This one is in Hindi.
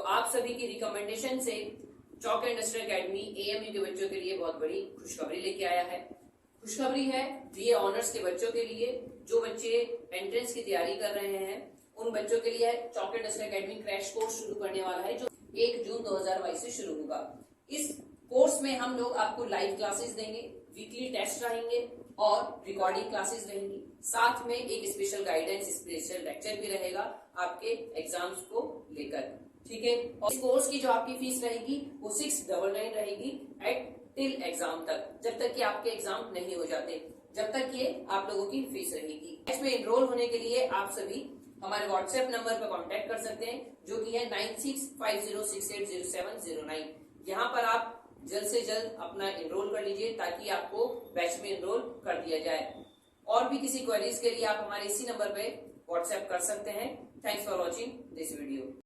आप सभी की रिकमेंडेशन से चॉक इंडस्ट्रियल एकेडमी एएमयू के बच्चों के लिए बहुत बड़ी खुशखबरी लेके आया है। खुशखबरी है बीए ऑनर्स के बच्चों के लिए, जो बच्चे एंट्रेंस की तैयारी कर रहे हैं उन बच्चों के लिए chalk industrial academy crash course शुरू करने वाला है, जो 1 जून 2022 से शुरू होगा। इस कोर्स में हम लोग आपको लाइव क्लासेस देंगे, वीकली टेस्ट रहेंगे और रिकॉर्डिंग क्लासेस रहेंगी। साथ में एक स्पेशल गाइडेंस, स्पेशल लेक्चर भी रहेगा आपके एग्जाम्स को लेकर। ठीक है, और इस कोर्स की जो आपकी फीस रहेगी वो 699 रहेगी एट टिल एग्जाम तक, जब तक कि आपके एग्जाम नहीं हो जाते, जब तक ये आप लोगों की फीस रहेगी। इसमें एनरोल होने के लिए आप सभी हमारे व्हाट्सएप नंबर पर कांटेक्ट कर सकते हैं, जो कि है 9650680709। यहाँ पर आप जल्द से जल्द अपना एनरोल कर लीजिए ताकि आपको बैच में एनरोल कर दिया जाए। और भी किसी क्वेरीज के लिए आप हमारे इसी नंबर पे व्हाट्सएप कर सकते हैं। Thanks for watching this video.